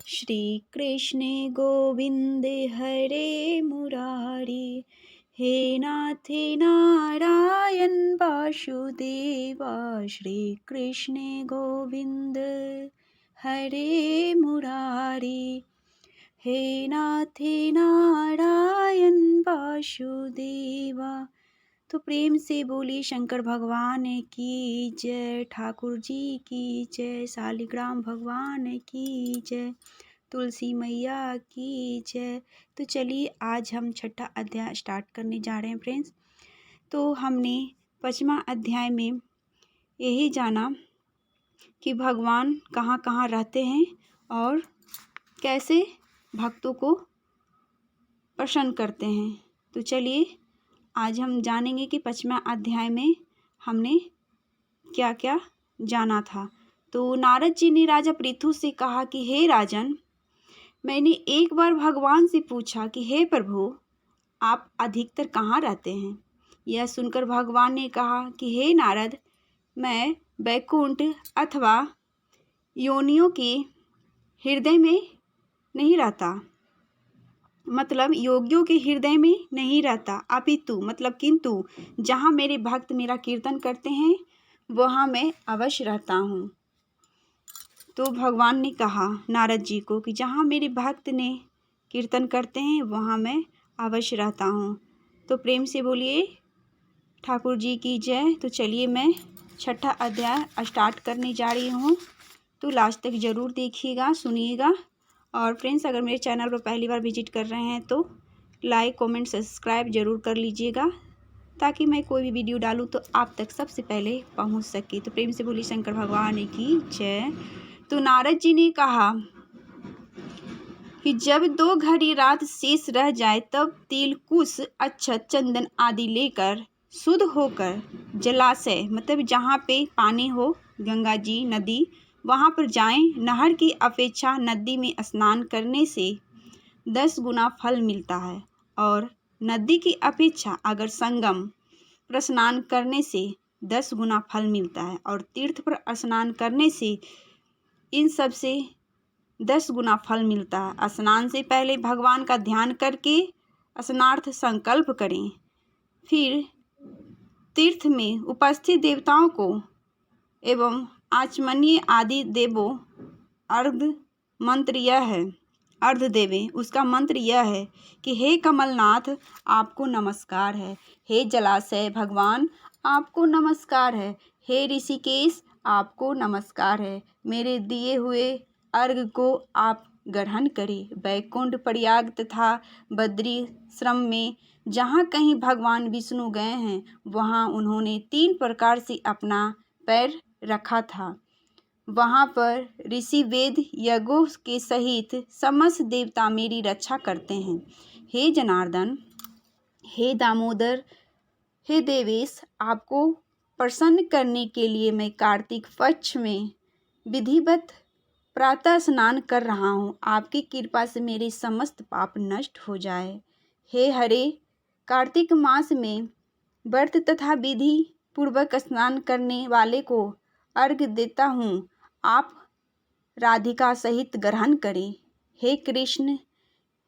श्री कृष्णे गोविंदे हरे मुरारी। हे नाथे नारायण वासुदेवा। श्री कृष्णे गोविंद हरे मुरारी। हे नाथे नारायण वासुदेवा। तो प्रेम से बोली शंकर भगवान की जय, ठाकुर जी की जय, शालिग्राम भगवान की जय, तुलसी मैया की जय। तो चलिए आज हम छठा अध्याय स्टार्ट करने जा रहे हैं फ्रेंड्स। तो हमने 5वां अध्याय में यही जाना कि भगवान कहाँ कहाँ रहते हैं और कैसे भक्तों को प्रसन्न करते हैं। तो चलिए आज हम जानेंगे कि 5वां अध्याय में हमने क्या क्या जाना था। तो नारद जी ने राजा पृथु से कहा कि हे राजन, मैंने एक बार भगवान से पूछा कि हे प्रभु, आप अधिकतर कहाँ रहते हैं। यह सुनकर भगवान ने कहा कि हे नारद, मैं वैकुंठ अथवा योनियों के हृदय में नहीं रहता, मतलब योगियों के हृदय में नहीं रहता, अपितु मतलब किंतु जहाँ मेरे भक्त मेरा कीर्तन करते हैं वहाँ मैं अवश्य रहता हूँ। तो भगवान ने कहा नारद जी को कि जहाँ मेरे भक्त ने कीर्तन करते हैं वहाँ मैं अवश्य रहता हूँ। तो प्रेम से बोलिए ठाकुर जी की जय। तो चलिए मैं छठा अध्याय स्टार्ट करने जा रही हूँ, तो लास्ट तक ज़रूर देखिएगा, सुनिएगा। और फ्रेंड्स अगर मेरे चैनल पर पहली बार विजिट कर रहे हैं तो लाइक कमेंट सब्सक्राइब ज़रूर कर लीजिएगा, ताकि मैं कोई भी वीडियो डालूं तो आप तक सबसे पहले पहुंच सके। तो प्रेम से बोली शंकर भगवान की जय। तो नारद जी ने कहा कि जब 2 घड़ी रात शेष रह जाए तब तिल कुश अक्षत चंदन आदि लेकर शुद्ध होकर जलाशय मतलब जहाँ पे पानी हो, गंगा जी नदी, वहाँ पर जाएं। नहर की अपेक्षा नदी में स्नान करने से 10 गुना फल मिलता है, और नदी की अपेक्षा अगर संगम पर स्नान करने से 10 गुना फल मिलता है, और तीर्थ पर स्नान करने से इन सब से 10 गुना फल मिलता है। स्नान से पहले भगवान का ध्यान करके स्नानार्थ संकल्प करें। फिर तीर्थ में उपस्थित देवताओं को एवं आचमनीय आदि देवों अर्घ मंत्र यह है, अर्घ देवें। उसका मंत्र यह है कि हे कमलनाथ आपको नमस्कार है, हे जलाशय भगवान आपको नमस्कार है, हे ऋषिकेश आपको नमस्कार है। मेरे दिए हुए अर्घ को आप ग्रहण करें। वैकुंठ प्रयाग तथा बद्रीश्रम में जहाँ कहीं भगवान विष्णु गए हैं वहाँ उन्होंने 3 प्रकार से अपना पैर रखा था। वहाँ पर ऋषि वेद यज्ञों के सहित समस्त देवता मेरी रक्षा करते हैं। हे जनार्दन, हे दामोदर, हे देवेश, आपको प्रसन्न करने के लिए मैं कार्तिक पक्ष में विधिवत प्रातः स्नान कर रहा हूँ। आपकी कृपा से मेरे समस्त पाप नष्ट हो जाए। हे हरे, कार्तिक मास में व्रत तथा विधि पूर्वक स्नान करने वाले को अर्घ देता हूँ, आप राधिका सहित ग्रहण करें। हे कृष्ण,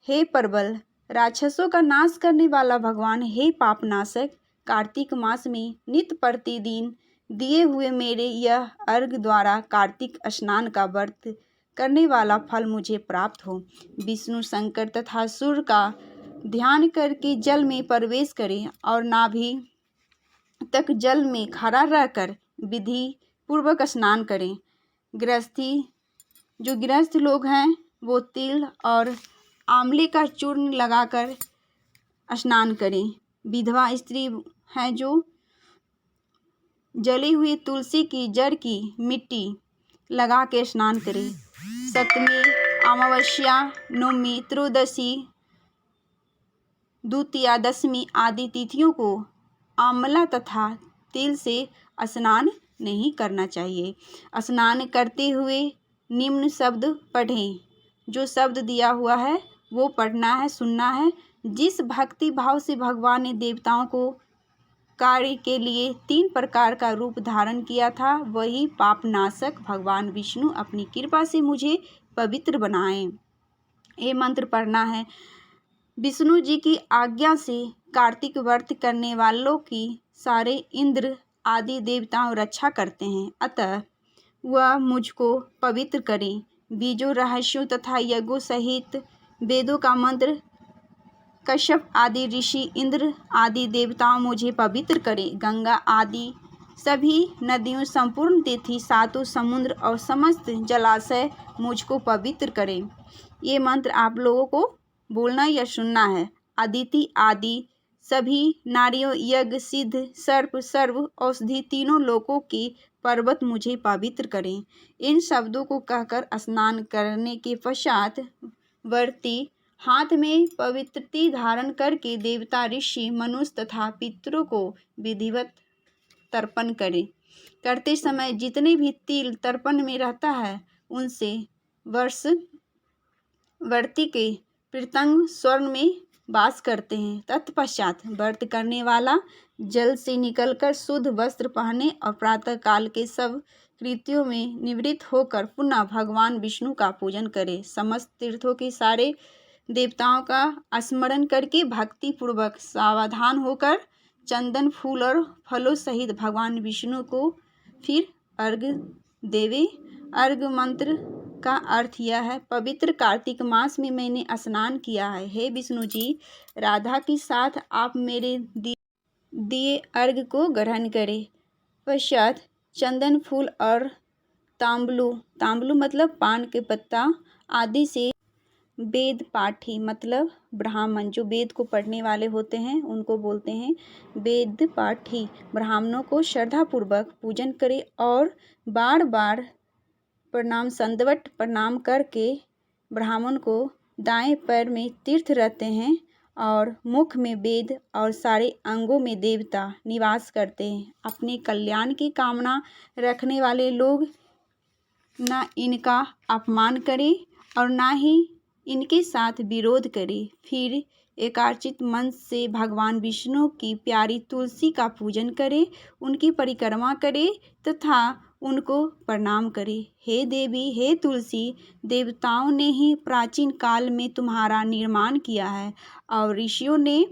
हे प्रबल, राक्षसों का नाश करने वाला भगवान, हे पापनाशक, कार्तिक मास में नित्य प्रतिदिन दिए हुए मेरे यह अर्घ द्वारा कार्तिक स्नान का व्रत करने वाला फल मुझे प्राप्त हो। विष्णु शंकर तथा सूर्य का ध्यान करके जल में प्रवेश करें और नाभि तक जल में खड़ा रहकर विधि पूर्वक स्नान करें। गृहस्थ लोग हैं वो तिल और आंवले का चूर्ण लगाकर स्नान करें। विधवा स्त्री हैं जो जली हुई तुलसी की जड़ की मिट्टी लगा के स्नान करें। सप्तमी, अमावस्या, नवमी, त्रयोदशी, द्वितीया, दशमी आदि तिथियों को आंवला तथा तिल से स्नान नहीं करना चाहिए। स्नान करते हुए निम्न शब्द पढ़ें। जो शब्द दिया हुआ है वो पढ़ना है, सुनना है। जिस भक्ति भाव से भगवान ने देवताओं को कार्य के लिए 3 प्रकार का रूप धारण किया था, वही पापनाशक भगवान विष्णु अपनी कृपा से मुझे पवित्र बनाएं। ये मंत्र पढ़ना है। विष्णु जी की आज्ञा से कार्तिक व्रत करने वालों की सारे इंद्र आदि देवताओं रक्षा करते हैं, अतः वह मुझको पवित्र करें। बीजों, रहस्यों तथा यज्ञों सहित वेदों का मंत्र कश्यप आदि ऋषि, इंद्र आदि देवताओं मुझे पवित्र करें। गंगा आदि सभी नदियों, संपूर्ण तिथि, सातों समुद्र और समस्त जलाशय मुझको पवित्र करें। ये मंत्र आप लोगों को बोलना या सुनना है। अदिति आदि सभी नारियों, यज्ञ, सिद्ध, सर्प, सर्व, औषधि, तीनों लोकों की पर्वत मुझे पवित्र करें। इन शब्दों को कहकर स्नान करने के पश्चात व्रती हाथ में पवित्रति धारण करके देवता, ऋषि, मनुष्य तथा पितरों को विधिवत तर्पण करें। करते समय जितने भी तिल तर्पण में रहता है उनसे व्रती के पीतंग स्वर्ण में वास करते हैं। तत्पश्चात व्रत करने वाला जल से निकलकर शुद्ध वस्त्र पहने और प्रातः काल के सब कृत्यों में निवृत्त होकर पुनः भगवान विष्णु का पूजन करे। समस्त तीर्थों के सारे देवताओं का स्मरण करके भक्ति पूर्वक सावधान होकर चंदन, फूल और फलों सहित भगवान विष्णु को फिर अर्घ्य देवे। अर्घ्य मंत्र का अर्थ यह है, पवित्र कार्तिक मास में मैंने स्नान किया है। हे विष्णु जी, राधा के साथ आप मेरे दिए अर्घ्य को ग्रहण करें। पश्चात चंदन, फूल और तांबलू मतलब पान के पत्ता आदि से वेद पाठी मतलब ब्राह्मण, जो वेद को पढ़ने वाले होते हैं उनको बोलते हैं वेद पाठी, ब्राह्मणों को श्रद्धापूर्वक पूजन करें और बार बार संदवट प्रणाम करके ब्राह्मण को दाएं पैर में तीर्थ रहते हैं और मुख में वेद और सारे अंगों में देवता निवास करते हैं। अपने कल्याण की कामना रखने वाले लोग ना इनका अपमान करें और ना ही इनके साथ विरोध करें। फिर एकाचित मन से भगवान विष्णु की प्यारी तुलसी का पूजन करें, उनकी परिक्रमा करें तथा उनको प्रणाम करें। हे देवी, हे तुलसी, देवताओं ने ही प्राचीन काल में तुम्हारा निर्माण किया है और ऋषियों ने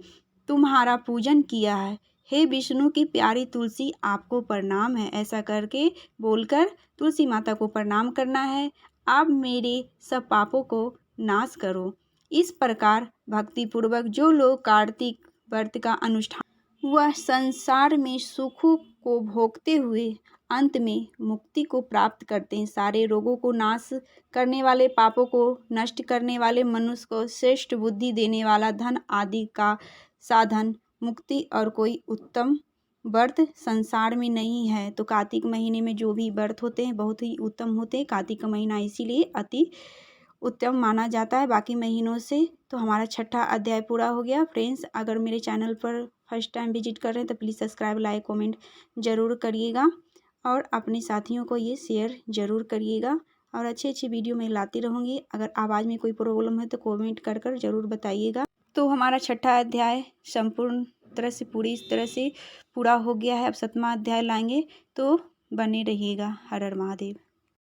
तुम्हारा पूजन किया है। हे विष्णु की प्यारी तुलसी, आपको प्रणाम है। ऐसा करके बोलकर तुलसी माता को प्रणाम करना है। आप मेरे सब पापों को नाश करो। इस प्रकार भक्तिपूर्वक जो लोग कार्तिक व्रत का अनुष्ठान वह संसार में सुखों को भोगते हुए अंत में मुक्ति को प्राप्त करते हैं। सारे रोगों को नाश करने वाले, पापों को नष्ट करने वाले, मनुष्य को श्रेष्ठ बुद्धि देने वाला, धन आदि का साधन, मुक्ति और कोई उत्तम व्रत संसार में नहीं है। तो कार्तिक महीने में जो भी व्रत होते हैं बहुत ही उत्तम होते हैं। कार्तिक का महीना इसीलिए अति उत्तम माना जाता है बाकी महीनों से। तो हमारा 6ठा अध्याय पूरा हो गया। फ्रेंड्स, अगर मेरे चैनल पर फर्स्ट टाइम विजिट कर रहे हैं तो प्लीज़ सब्सक्राइब, लाइक, कमेंट ज़रूर करिएगा और अपने साथियों को ये शेयर ज़रूर करिएगा और अच्छी वीडियो मैं लाती रहूँगी। अगर आवाज़ में कोई प्रॉब्लम है तो कमेंट कर ज़रूर बताइएगा। तो हमारा 6ठा अध्याय संपूर्ण तरह से इस तरह से पूरा हो गया है। अब 7वां अध्याय लाएंगे, तो बने रहिएगा। हर हर महादेव।